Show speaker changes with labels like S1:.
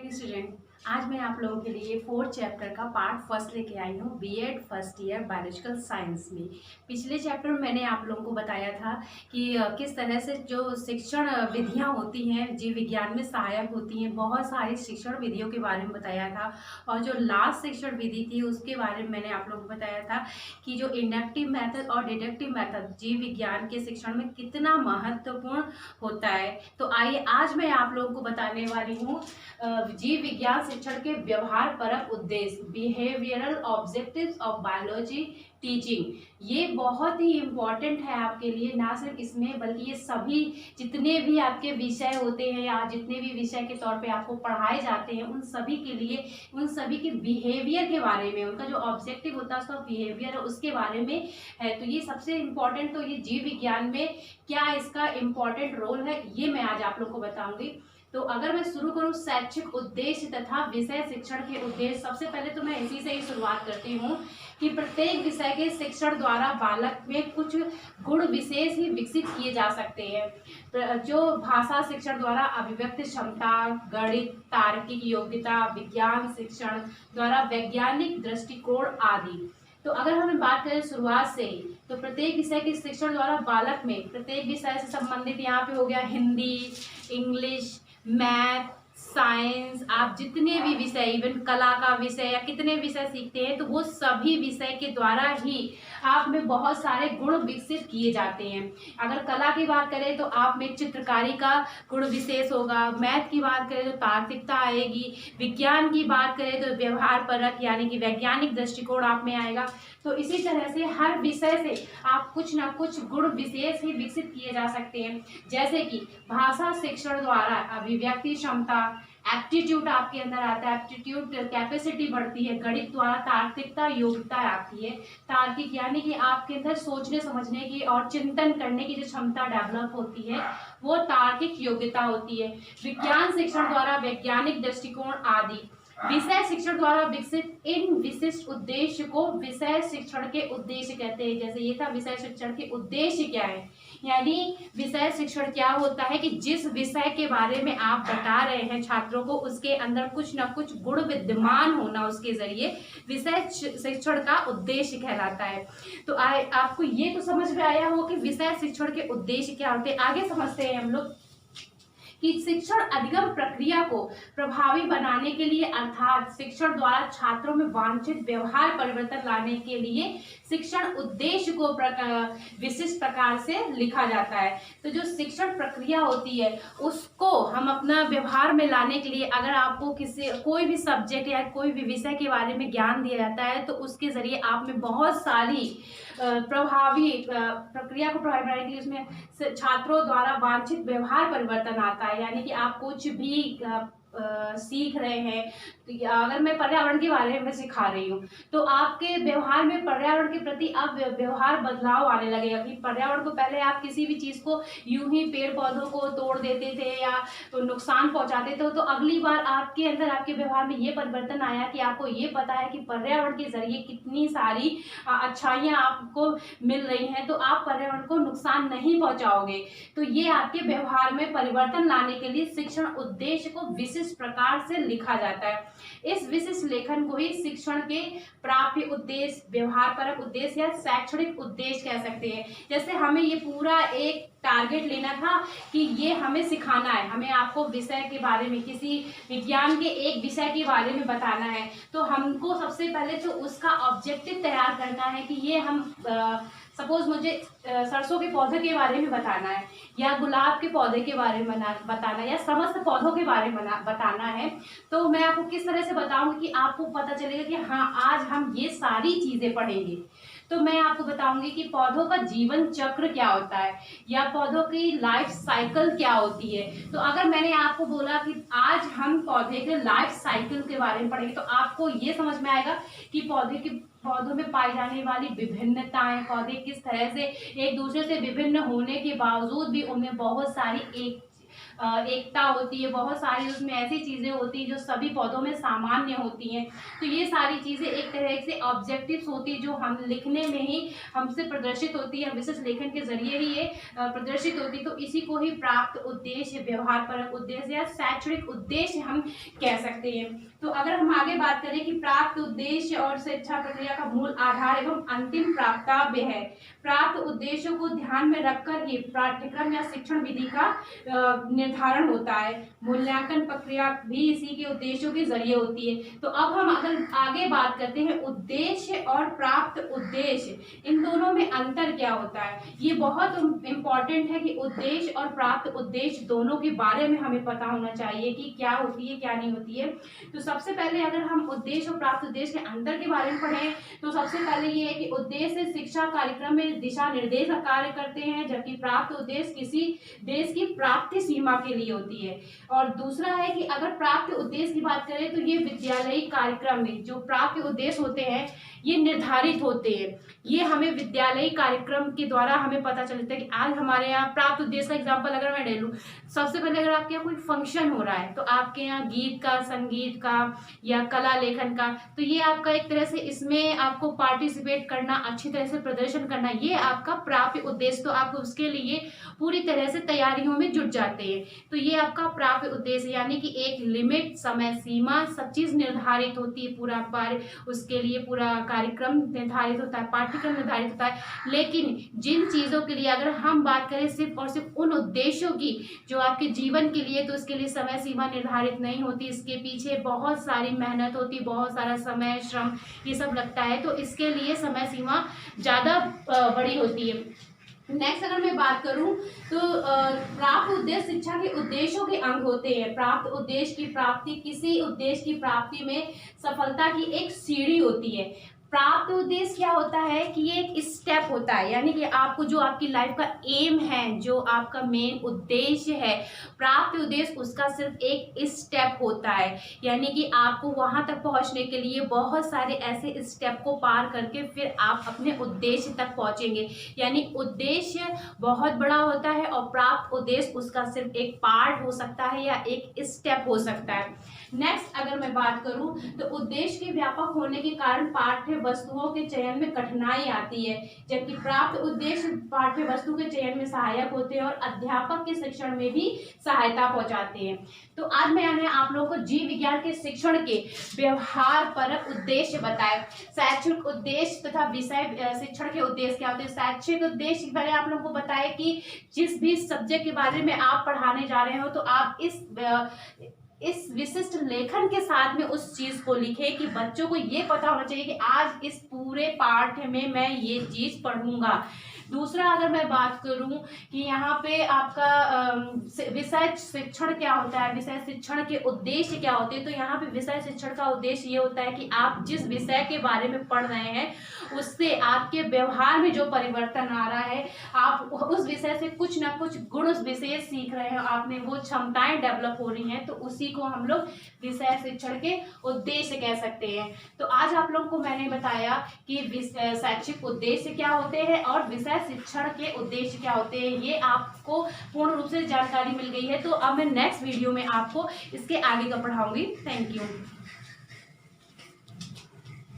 S1: Student, आज मैं आप लोगों के लिए फोर्थ चैप्टर का पार्ट फर्स्ट लेके आई हूँ BEd first year biological science में। पिछले चैप्टर में मैंने आप लोगों को बताया था कि किस तरह से जो शिक्षण विधियाँ होती हैं जीव विज्ञान में सहायक होती हैं। बहुत सारी शिक्षण विधियों के बारे में बताया था और जो लास्ट शिक्षण विधि थी उसके बारे में मैंने आप लोगों को बताया था कि जो इंडक्टिव मेथड और डिडक्टिव मेथड जीव विज्ञान के शिक्षण में कितना महत्वपूर्ण होता है। तो आइए आज मैं आप लोगों को बताने वाली हूँ जीव विज्ञान शिक्षण के व्यवहार परक उद्देश्य, behavioural objectives of biology teaching. ये बहुत ही इम्पॉर्टेंट है आपके लिए, ना सिर्फ इसमें बल्कि ये सभी जितने भी आपके विषय होते हैं या जितने भी विषय के तौर पे आपको पढ़ाए जाते हैं उन सभी के लिए, उन सभी के बिहेवियर के बारे में, उनका जो ऑब्जेक्टिव होता है उसका बिहेवियर है उसके बारे में है। तो ये सबसे इम्पॉर्टेंट, तो ये जीव विज्ञान में क्या इसका इम्पॉर्टेंट रोल है ये मैं आज आप लोग को बताऊंगी। तो अगर मैं शुरू करूं शैक्षिक उद्देश्य तथा विषय शिक्षण के उद्देश्य, सबसे पहले तो मैं इसी से ही शुरुआत करती हूं कि प्रत्येक विषय के शिक्षण द्वारा बालक में कुछ गुण विशेष ही विकसित किए जा सकते हैं। जो भाषा शिक्षण द्वारा अभिव्यक्ति क्षमता, गणित, तार्किक योग्यता, विज्ञान शिक्षण द्वारा वैज्ञानिक दृष्टिकोण आदि। तो अगर हम बात करें शुरुआत से ही, तो प्रत्येक विषय के शिक्षण द्वारा बालक में प्रत्येक विषय से संबंधित यहाँ पे हो गया हिंदी, इंग्लिश, मैथ, साइंस, आप जितने भी विषय, इवन कला का विषय या कितने विषय सीखते हैं तो वो सभी विषय के द्वारा ही आप में बहुत सारे गुण विकसित किए जाते हैं। अगर कला की बात करें तो आप में चित्रकारी का गुण विशेष होगा, मैथ की बात करें तो तार्किकता आएगी, विज्ञान की बात करें तो व्यवहार परक यानी कि वैज्ञानिक दृष्टिकोण आप में आएगा। तो इसी तरह से हर विषय से आप कुछ ना कुछ गुण विशेष ही विकसित किए जा सकते हैं। जैसे कि भाषा शिक्षण द्वारा अभिव्यक्ति क्षमता, एप्टीट्यूड आपके अंदर आता है, एप्टीट्यूड कैपेसिटी बढ़ती है। गणित द्वारा तार्किकता योग्यता आती है, तार्किक यानी कि आपके अंदर सोचने समझने की और चिंतन करने की जो क्षमता डेवलप होती है वो तार्किक योग्यता होती है। विज्ञान शिक्षण द्वारा वैज्ञानिक दृष्टिकोण आदि। विषय शिक्षण द्वारा विकसित इन विशिष्ट उद्देश्य को विषय शिक्षण के उद्देश्य कहते हैं। जैसे ये था विषय शिक्षण के उद्देश्य क्या है, यानी विषय शिक्षण क्या होता है कि जिस विषय के बारे में आप बता रहे हैं छात्रों को उसके अंदर कुछ न कुछ गुण विद्यमान होना, उसके जरिए विषय शिक्षण का उद्देश्य कहलाता है। तो आपको ये तो समझ में आया हो कि विषय शिक्षण के उद्देश्य क्या होते हैं। आगे समझते हैं हम लोग कि शिक्षण अधिगम प्रक्रिया को प्रभावी बनाने के लिए अर्थात शिक्षण द्वारा छात्रों में वांछित व्यवहार परिवर्तन लाने के लिए शिक्षण उद्देश्य को विशिष्ट प्रकार से लिखा जाता है। तो जो शिक्षण प्रक्रिया होती है उसको हम अपना व्यवहार में लाने के लिए, अगर आपको कोई भी सब्जेक्ट या कोई भी विषय के बारे में ज्ञान दिया जाता है तो उसके जरिए आप में बहुत सारी प्रभावी प्रक्रिया को प्रभावी बनाने के लिए उसमें छात्रों द्वारा वांछित व्यवहार परिवर्तन आता है। यानी कि आप कुछ भी सीख रहे हैं, तो अगर मैं पर्यावरण के बारे में सिखा रही हूँ तो आपके व्यवहार में पर्यावरण के प्रति अब व्यवहार बदलाव आने लगेगा कि पर्यावरण को पहले आप किसी भी चीज़ को यूं ही पेड़ पौधों को तोड़ देते थे या तो नुकसान पहुंचाते थे, तो अगली बार आपके अंदर आपके व्यवहार में ये परिवर्तन आया कि आपको ये पता है कि पर्यावरण के जरिए कितनी सारी अच्छाइयाँ आपको मिल रही हैं, तो आप पर्यावरण को नुकसान नहीं पहुँचाओगे। तो ये आपके व्यवहार में परिवर्तन लाने के लिए शिक्षण उद्देश्य को विशिष्ट प्रकार से लिखा जाता है। इस विशिष्ट लेखन को ही शिक्षण के प्राप्य उद्देश्य, व्यवहार परक उद्देश्य या शैक्षणिक उद्देश्य कह सकते हैं। जैसे हमें ये पूरा एक टारगेट लेना था कि ये हमें सिखाना है, हमें आपको विषय के बारे में, किसी विज्ञान के एक विषय के बारे में बताना है, तो हमको सबसे पहले तो उसका ऑब्जेक्टिव तैयार करना है कि ये हम सपोज मुझे सरसों के पौधे के बारे में बताना है या गुलाब के पौधे के बारे में बताना है या समस्त पौधों के बारे में बताना है, तो मैं आपको किस तरह से बताऊंगी कि आपको पता चलेगा कि हाँ आज हम ये सारी चीज़ें पढ़ेंगे। तो मैं आपको बताऊंगी कि पौधों का जीवन चक्र क्या होता है या पौधों की लाइफ साइकिल क्या होती है। तो अगर मैंने आपको बोला कि आज हम पौधे के लाइफ साइकिल के बारे में पढ़ेंगे तो आपको ये समझ में आएगा कि पौधों में पाई जाने वाली विभिन्नताएं, पौधे किस तरह से एक दूसरे से विभिन्न होने के बावजूद भी उनमें बहुत सारी एक एकता होती है, बहुत सारी उसमें ऐसी चीज़ें होती हैं जो सभी पौधों में सामान्य होती हैं। तो ये सारी चीज़ें एक तरह से ऑब्जेक्टिव्स होती है जो हम लिखने में ही हमसे प्रदर्शित होती है, विशेष लेखन के जरिए ही ये प्रदर्शित होती है। तो इसी को ही प्राप्त उद्देश्य, व्यवहारपरक उद्देश्य या शैक्षणिक उद्देश्य हम कह सकते हैं। तो अगर हम आगे बात करें कि प्राप्त उद्देश्य और शिक्षा प्रक्रिया का मूल आधार एवं अंतिम प्राप्तव्य है। प्राप्त उद्देश्यों को ध्यान में रखकर ही पाठ्यक्रम या शिक्षण विधि का निर्धारण होता है। मूल्यांकन प्रक्रिया भी इसी के उद्देश्यों के जरिए होती है। तो अब हम अगर आगे बात करते हैं उद्देश्य और प्राप्त उद्देश्य, इन दोनों में अंतर क्या होता है। ये बहुत इम्पोर्टेंट है कि उद्देश्य और प्राप्त उद्देश्य दोनों के बारे में हमें पता होना चाहिए कि क्या होती है क्या नहीं होती है। तो सबसे पहले अगर हम उद्देश्य और प्राप्त उद्देश्य के अंतर के बारे में पढ़ें तो सबसे पहले ये है कि उद्देश्य शिक्षा कार्यक्रम में दिशा निर्देश का कार्य करते हैं, जबकि प्राप्त उद्देश्य किसी देश की प्राप्ति सीमा के लिए होती है। और दूसरा है कि अगर प्राप्त उद्देश्य की बात करें तो ये विद्यालयी कार्यक्रम में जो प्राप्त उद्देश्य होते हैं ये निर्धारित होते हैं। ये हमें विद्यालयी कार्यक्रम के द्वारा हमें पता चलता है कि आज हमारे यहाँ प्राप्त उद्देश्य का एग्जाम्पल अगर मैं ले लूँ, सबसे पहले अगर आपके यहाँ कोई फंक्शन हो रहा है तो आपके यहाँ गीत का, संगीत का या कला लेखन का, तो ये आपका एक तरह से इसमें आपको पार्टिसिपेट करना, अच्छी तरह से प्रदर्शन करना, ये आपका प्राप्त उद्देश्य। तो आप उसके लिए पूरी तरह से तैयारियों में जुट जाते हैं। तो ये आपका प्राप्त उद्देश्य, यानी कि एक लिमिट, समय सीमा, सब चीज़ निर्धारित होती है, पूरा उसके लिए पूरा कार्यक्रम निर्धारित होता है, पाठ्यक्रम निर्धारित होता है। लेकिन जिन चीज़ों के लिए अगर हम बात करें सिर्फ और सिर्फ उन उद्देश्यों की जो आपके जीवन के लिए, तो इसके लिए समय सीमा निर्धारित नहीं होती, इसके पीछे बहुत सारी मेहनत होती, बहुत सारा समय, श्रम, ये सब लगता है। तो इसके लिए समय सीमा ज़्यादा बड़ी होती है। नेक्स्ट अगर मैं बात करूं तो प्राप्त उद्देश्य शिक्षा के उद्देश्यों के अंग होते हैं। प्राप्त उद्देश्य की प्राप्ति, किसी उद्देश्य की प्राप्ति में सफलता की एक सीढ़ी होती है। प्राप्त उद्देश्य क्या होता है कि ये एक स्टेप होता है, यानी कि आपको जो आपकी लाइफ का एम है, जो आपका मेन उद्देश्य है, प्राप्त उद्देश्य उसका सिर्फ एक स्टेप होता है। यानी कि आपको वहां तक पहुंचने के लिए बहुत सारे ऐसे स्टेप को पार करके फिर आप अपने उद्देश्य तक पहुंचेंगे। यानी उद्देश्य बहुत बड़ा होता है और प्राप्त उद्देश्य उसका सिर्फ एक पार्ट हो सकता है या एक स्टेप हो सकता है। नेक्स्ट अगर मैं बात करूं तो उद्देश्य के व्यापक होने के कारण पाठ्य वस्तुओं के चयन में कठिनाई आती है, जबकि प्राप्त उद्देश्य पाठ्य वस्तु के चयन में सहायक होते हैं और अध्यापक के शिक्षण में भी सहायता पहुंचाते हैं। तो आज मैंने आप लोगों को जीव विज्ञान के शिक्षण के व्यवहार परक उद्देश्य बताए। शैक्षिक उद्देश्य तथा विषय शिक्षण के उद्देश्य क्या होते हैं। शैक्षिक उद्देश्य मैंने आप लोगों को बताया कि जिस भी सब्जेक्ट के बारे में आप पढ़ाने जा रहे हो तो आप इस विशिष्ट लेखन के साथ में उस चीज को लिखे कि बच्चों को ये पता होना चाहिए कि आज इस पूरे पाठ में मैं ये चीज पढ़ूंगा। दूसरा अगर मैं बात करूं कि यहाँ पे आपका विषय शिक्षण क्या होता है, विषय शिक्षण के उद्देश्य क्या होते हैं, तो यहाँ पे विषय शिक्षण का उद्देश्य ये होता है कि आप जिस विषय के बारे में पढ़ रहे हैं उससे आपके व्यवहार में जो परिवर्तन आ रहा है, आप उस विषय से कुछ ना कुछ गुण विशेष सीख रहे हैं, आप में वो क्षमताएं डेवलप हो रही हैं, तो उसी को हम लोग विषय शिक्षण के उद्देश्य कह सकते हैं। तो आज आप लोगों को मैंने बताया कि शैक्षिक उद्देश्य क्या होते हैं और विषय शिक्षण के उद्देश्य क्या होते हैं। ये आपको पूर्ण रूप से जानकारी मिल गई है। तो अब मैं नेक्स्ट वीडियो में आपको इसके आगे का पढ़ाऊंगी। Thank you.